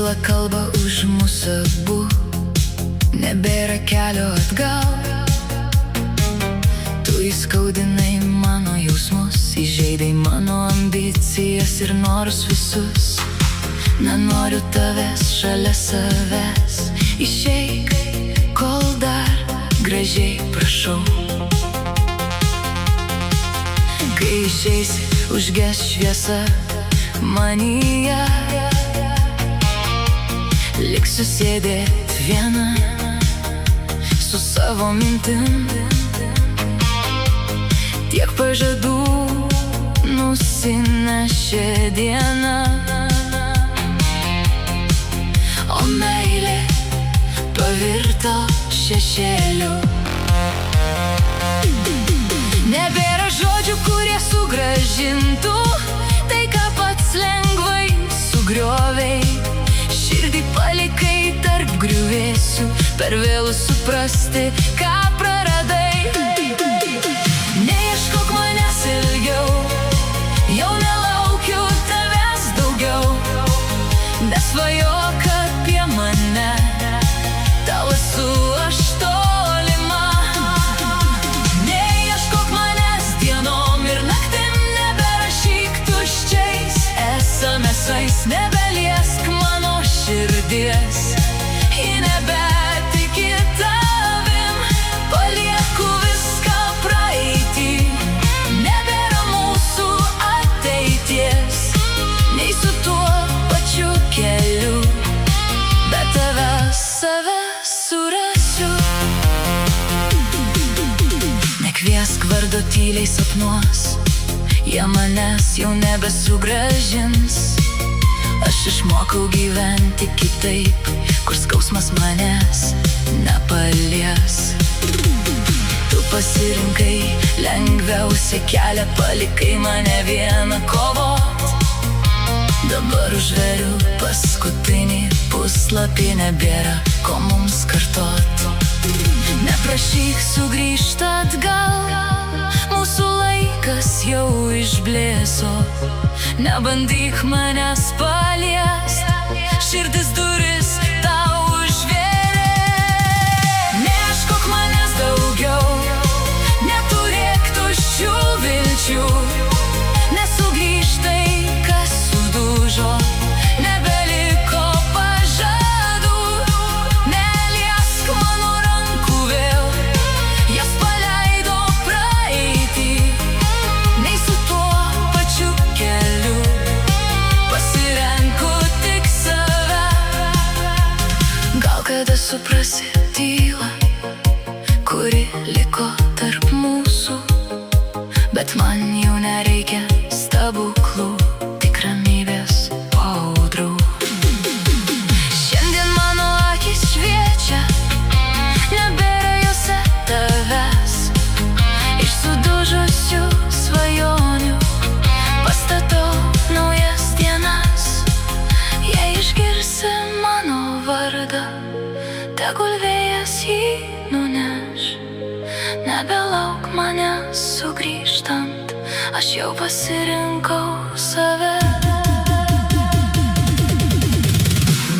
tyla kalba už mūsų abu, nebėra kelio atgal. Tu įskaudinai mano jausmus, įžeidai mano ambicijas ir norus visus. Nenoriu tavęs šalia savęs, išeik, kol dar gražiai prašau. Kai išeisi, užges šviesa manyje, liksiu sėdėt viena su savo mintim. Tiek pažadų nusinešė diena, o meilė pavirto šešėliu. Nebėra žodžių, kurie sugrąžintų tai, ką pats lengvai sugriovei. Širdį palikai tarp griuvėsių, per vėlu suprasti, ką praradai. Neieškok manęs ilgiau, jau nelaukiu tavęs daugiau. Nesvajok apie mane, tau esu aš tolima. Neieškok manęs dienom ir naktim, neberašyk tuščiais SMS-ais, nebeliesk mano širdies, ji nebetiki tavim, palieku viską praeitį. Nebėra mūsų ateities, neisiu tuo pačiu keliu, bet tavęs save surasiu. Nekviesk vardo tyliai sapnuos, jie manęs jau nebesugrąžins. Aš išmokau gyventi kitaip, kur skausmas manęs nepalies. Tu pasirinkai lengviausią kelią, palikai mane vieną kovot. Dabar užveriu paskutinį puslapį, nebėra ko mums kartot. Neprašyk sugrįžt atgal, mūsų laikas jau išblėso. Nebandyk manęs paliest, širdis duris tau užvėrė. Neieškok manęs daugiau, neturėk tuščių vilčių. Nesugrįžk tai, kas sudužo, nebeliko pažadų. Neliesk mano rankų vėl, jas paleido praeitį. Neisiu tuo pačiu keliu, pasirenku tik save. Gal kada suprasi tylą, kuri liko tarp mūsų, bet man jau nereikia stebuklų, tik ramybės audrų. Šiandien mano akys šviečia, nebėra jose tavęs. Iš sudužusių svajonių pastatau naujas dienas. Jei išgirsi mano vardą, tegul vėjas jį nuneš. Nebelauk manęs sugrįžtant, aš jau pasirinkau save.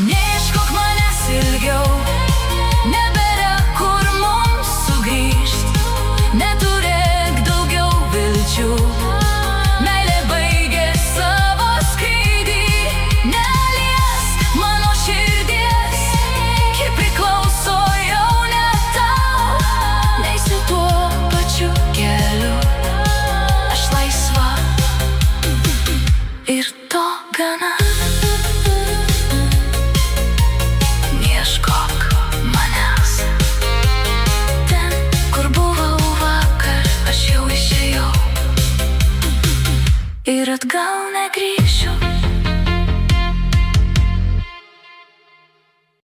Neieškok manęs ilgiau, nebėra kur mums sugrįžt. Neturėk daugiau vilčių, meilė baigė savo skrydį. Neliesk mano širdies, ji priklauso jau ne tau. Neisiu tuo pačiu keliu, aš laisva ir to gana. Neieškok manęs ten, kur buvau vakar, aš jau išėjau ir atgal.